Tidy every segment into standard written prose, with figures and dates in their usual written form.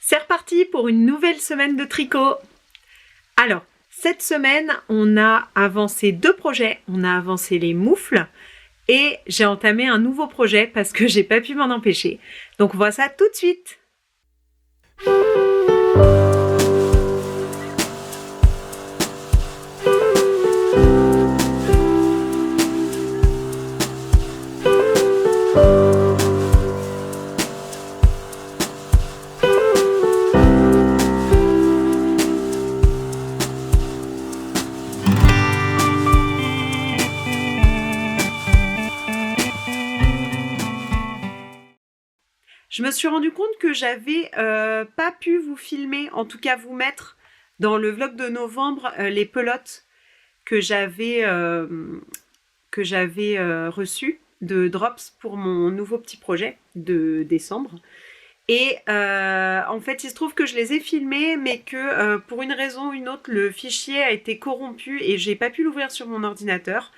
C'est reparti pour une nouvelle semaine de tricot. Alors, cette semaine, on a avancé 2 projets. On a avancé les moufles et j'ai entamé un nouveau projet parce que j'ai pas pu m'en empêcher. Donc, on voit ça tout de suite. Je me suis rendu compte que j'avais pas pu vous filmer, en tout cas vous mettre dans le vlog de novembre les pelotes que j'avais reçues de Drops pour mon nouveau petit projet de décembre. Et en fait, il se trouve que je les ai filmés, mais que pour une raison ou une autre, le fichier a été corrompu et j'ai pas pu l'ouvrir sur mon ordinateur.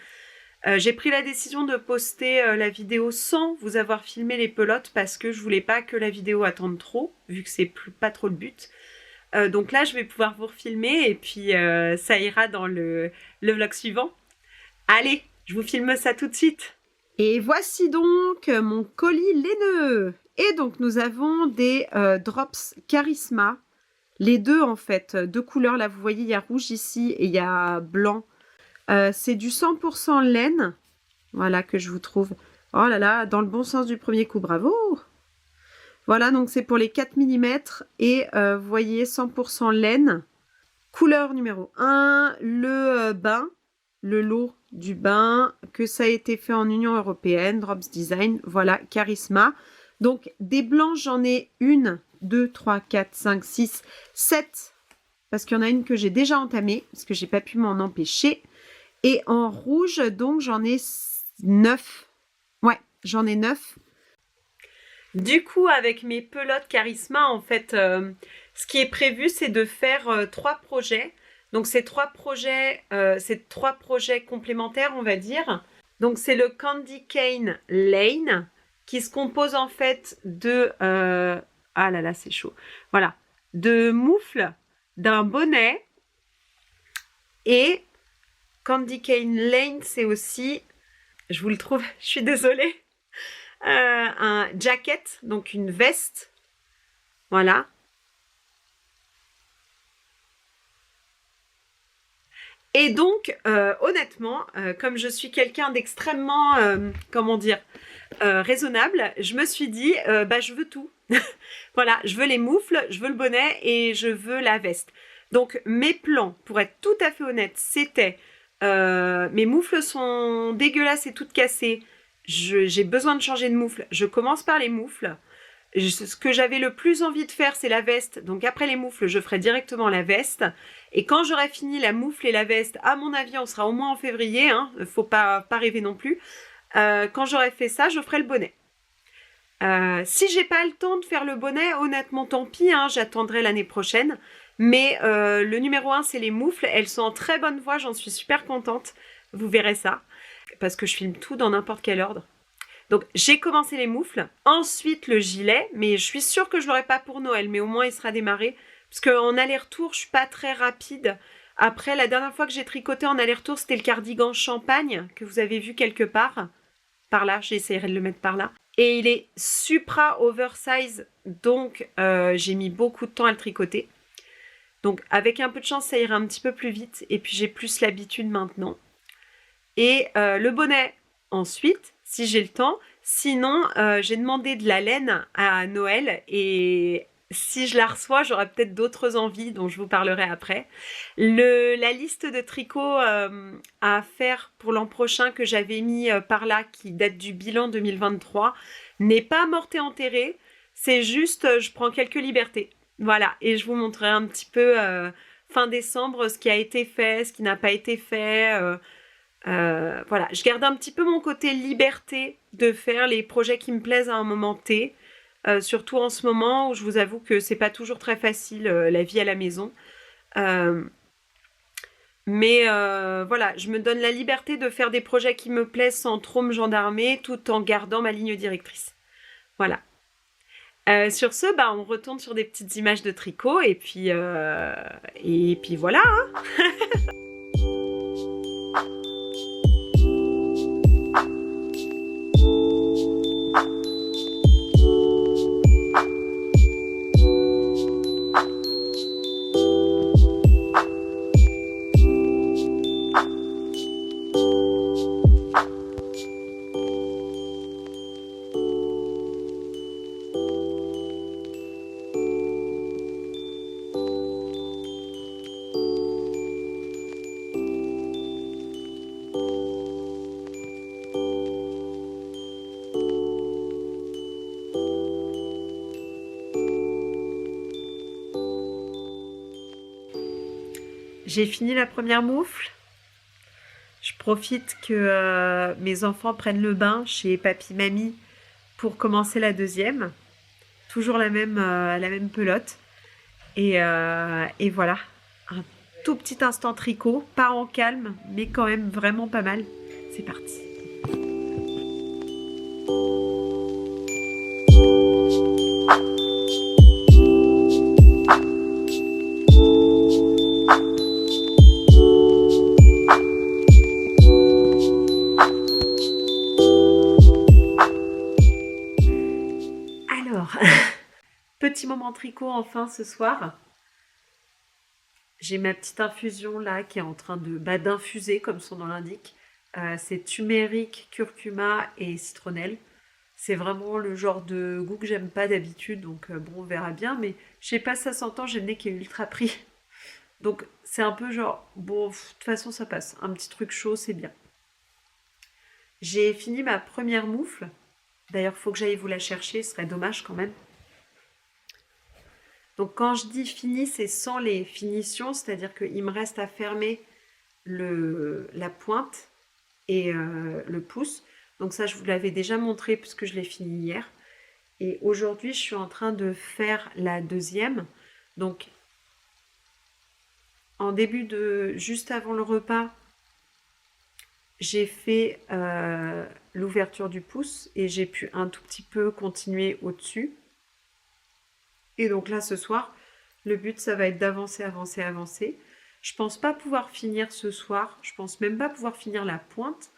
J'ai pris la décision de poster la vidéo sans vous avoir filmé les pelotes parce que je voulais pas que la vidéo attende trop, vu que c'est pas trop le but. Donc là, je vais pouvoir vous refilmer et puis ça ira dans le vlog suivant. Allez, je vous filme ça tout de suite. Et voici donc mon colis laineux. Et donc nous avons des Drops Charisma. Les deux en fait, 2 couleurs. Là, vous voyez, il y a rouge ici et il y a blanc. C'est du 100% laine, voilà, que je vous trouve. Oh là là, dans le bon sens du premier coup, bravo! Voilà, donc c'est pour les 4 mm et vous voyez 100% laine. Couleur numéro 1, le bain, le lot du bain, que ça a été fait en Union Européenne, Drops Design, voilà, Charisma. Donc des blancs, j'en ai 1, 2, 3, 4, 5, 6, 7, parce qu'il y en a une que j'ai déjà entamée, parce que j'ai pas pu m'en empêcher. Et en rouge, donc, j'en ai 9. Ouais, j'en ai 9. Du coup, avec mes pelotes Charisma, en fait, ce qui est prévu, c'est de faire 3 projets. Donc, c'est 3 projets complémentaires, on va dire. Donc, c'est le Candy Cane Lane, qui se compose, en fait, de... ah là là, c'est chaud. Voilà. De moufles, d'un bonnet et... Candy Cane Lane, c'est aussi, je vous le trouve, je suis désolée, un jacket, donc une veste, voilà. Et donc, honnêtement, comme je suis quelqu'un d'extrêmement, raisonnable, je me suis dit, je veux tout. Voilà, je veux les moufles, je veux le bonnet et je veux la veste. Donc, mes plans, pour être tout à fait honnête, c'était... mes moufles sont dégueulasses et toutes cassées. J'ai besoin de changer de moufles. Je commence par les moufles. Ce que j'avais le plus envie de faire, c'est la veste. Donc après les moufles, je ferai directement la veste. Et quand j'aurai fini la moufle et la veste, à mon avis, on sera au moins en février. Hein, faut pas rêver non plus. Quand j'aurai fait ça, je ferai le bonnet. Si j'ai pas le temps de faire le bonnet, honnêtement, tant pis. Hein, j'attendrai l'année prochaine. Mais le numéro 1, c'est les moufles. Elles sont en très bonne voie, j'en suis super contente. Vous verrez ça. Parce que je filme tout dans n'importe quel ordre. Donc, j'ai commencé les moufles. Ensuite, le gilet. Mais je suis sûre que je ne l'aurai pas pour Noël. Mais au moins, il sera démarré. Parce qu'en aller-retour, je ne suis pas très rapide. Après, la dernière fois que j'ai tricoté en aller-retour, c'était le cardigan champagne que vous avez vu quelque part. Par là, j'essaierai de le mettre par là. Et il est supra oversize. Donc, j'ai mis beaucoup de temps à le tricoter. Donc, avec un peu de chance, ça ira un petit peu plus vite. Et puis, j'ai plus l'habitude maintenant. Et le bonnet, ensuite, si j'ai le temps. Sinon, j'ai demandé de la laine à Noël. Et si je la reçois, j'aurai peut-être d'autres envies dont je vous parlerai après. La liste de tricots à faire pour l'an prochain que j'avais mis par là, qui date du bilan 2023, n'est pas morte et enterrée. C'est juste, je prends quelques libertés. Voilà, et je vous montrerai un petit peu fin décembre ce qui a été fait, ce qui n'a pas été fait. Voilà, je garde un petit peu mon côté liberté de faire les projets qui me plaisent à un moment T. Surtout en ce moment où je vous avoue que c'est pas toujours très facile la vie à la maison. Mais voilà, je me donne la liberté de faire des projets qui me plaisent sans trop me gendarmer tout en gardant ma ligne directrice. Voilà. Sur ce, bah, on retourne sur des petites images de tricot et puis voilà, hein. J'ai fini la première moufle. Je profite que mes enfants prennent le bain chez papy-mamie pour commencer la deuxième. Toujours la même pelote. Et voilà, un tout petit instant tricot, pas en calme, mais quand même vraiment pas mal. C'est parti. Petit moment tricot enfin ce soir. J'ai ma petite infusion là qui est en train d'infuser comme son nom l'indique. C'est turmeric, curcuma et citronnelle. C'est vraiment le genre de goût que j'aime pas d'habitude, donc bon on verra bien. Mais je sais pas, ça s'entend, j'ai le nez qui est ultra pris. Donc c'est un peu genre, bon de toute façon ça passe. Un petit truc chaud c'est bien. J'ai fini ma première moufle. D'ailleurs faut que j'aille vous la chercher, ce serait dommage quand même. Donc quand je dis fini, c'est sans les finitions, c'est-à-dire qu'il me reste à fermer la pointe et le pouce. Donc ça, je vous l'avais déjà montré puisque je l'ai fini hier. Et aujourd'hui, je suis en train de faire la deuxième. Donc en juste avant le repas, j'ai fait l'ouverture du pouce et j'ai pu un tout petit peu continuer au-dessus. Et donc là, ce soir, le but, ça va être d'avancer, avancer, avancer. Je pense pas pouvoir finir ce soir. Je pense même pas pouvoir finir la pointe.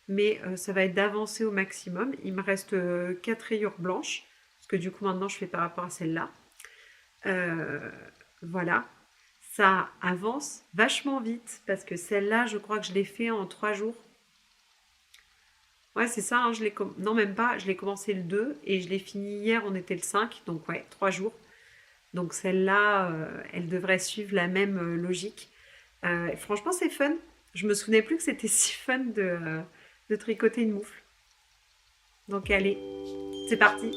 Mais ça va être d'avancer au maximum. Il me reste 4 rayures blanches. Parce que du coup, maintenant, je fais par rapport à celle-là. Voilà. Ça avance vachement vite. Parce que celle-là, je crois que je l'ai fait en 3 jours. Ouais, c'est ça. Hein, non, même pas. Je l'ai commencé le 2 et je l'ai fini hier. On était le 5. Donc ouais, 3 jours. Donc celle-là, elle devrait suivre la même logique. Franchement, c'est fun. Je me souvenais plus que c'était si fun de tricoter une moufle. Donc allez, c'est parti.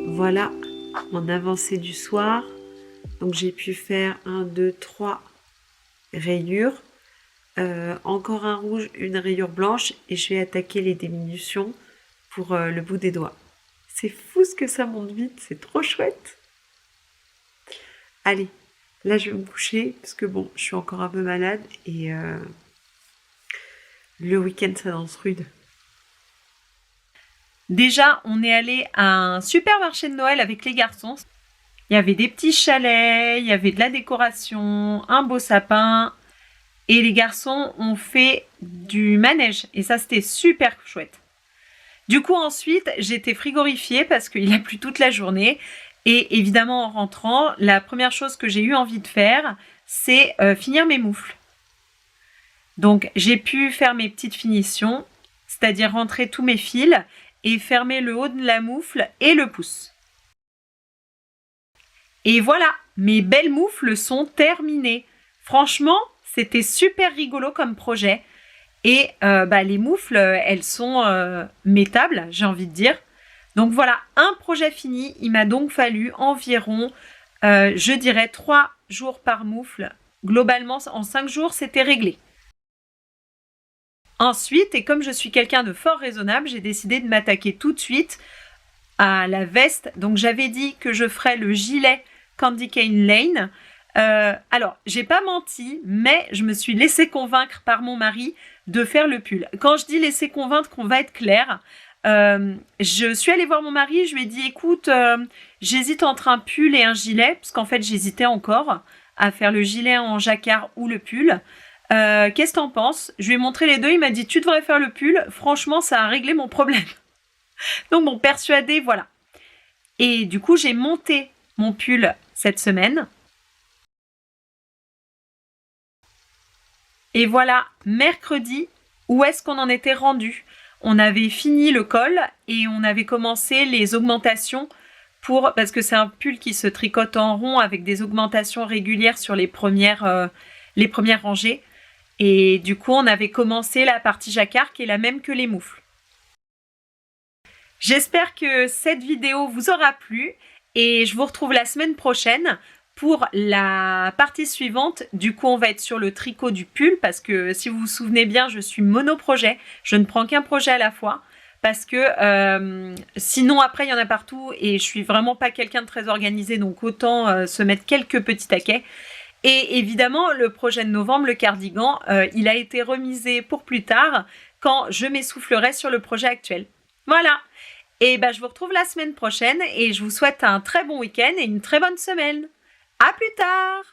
Voilà mon avancée du soir. Donc j'ai pu faire 1, 2, 3 rayures. Encore un rouge, une rayure blanche. Et je vais attaquer les diminutions pour le bout des doigts. C'est fou ce que ça monte vite, c'est trop chouette. Allez, là je vais me coucher parce que bon, je suis encore un peu malade et le week-end ça danse rude. Déjà, on est allé à un super marché de Noël avec les garçons. Il y avait des petits chalets, il y avait de la décoration, un beau sapin. Et les garçons ont fait du manège. Et ça, c'était super chouette. Du coup, ensuite, j'étais frigorifiée parce qu'il a plu toute la journée. Et évidemment, en rentrant, la première chose que j'ai eu envie de faire, c'est finir mes moufles. Donc, j'ai pu faire mes petites finitions, c'est-à-dire rentrer tous mes fils et fermer le haut de la moufle et le pouce. Et voilà, mes belles moufles sont terminées. Franchement, c'était super rigolo comme projet. Et les moufles, elles sont mettables, j'ai envie de dire. Donc voilà, un projet fini. Il m'a donc fallu environ, je dirais, 3 jours par moufle. Globalement, en 5 jours, c'était réglé. Ensuite, et comme je suis quelqu'un de fort raisonnable, j'ai décidé de m'attaquer tout de suite à la veste. Donc j'avais dit que je ferais le gilet Candy Cane Lane. Alors, j'ai pas menti, mais je me suis laissée convaincre par mon mari de faire le pull. Quand je dis laisser convaincre, qu'on va être clair, je suis allée voir mon mari, je lui ai dit écoute, j'hésite entre un pull et un gilet, parce qu'en fait j'hésitais encore à faire le gilet en jacquard ou le pull. Qu'est-ce que t'en penses? Je lui ai montré les deux, il m'a dit tu devrais faire le pull, franchement ça a réglé mon problème. Donc bon, persuadé, voilà. Et du coup j'ai monté mon pull cette semaine. Et voilà, mercredi, où est-ce qu'on en était rendu? On avait fini le col et on avait commencé les augmentations parce que c'est un pull qui se tricote en rond avec des augmentations régulières sur les premières rangées. Et du coup, on avait commencé la partie jacquard qui est la même que les moufles. J'espère que cette vidéo vous aura plu et je vous retrouve la semaine prochaine pour la partie suivante. Du coup, on va être sur le tricot du pull parce que si vous vous souvenez bien, je suis monoprojet. Je ne prends qu'un projet à la fois parce que sinon après, il y en a partout et je suis vraiment pas quelqu'un de très organisé, donc autant se mettre quelques petits taquets. Et évidemment, le projet de novembre, le cardigan, il a été remisé pour plus tard quand je m'essoufflerai sur le projet actuel. Voilà. Et ben, je vous retrouve la semaine prochaine et je vous souhaite un très bon week-end et une très bonne semaine. À plus tard!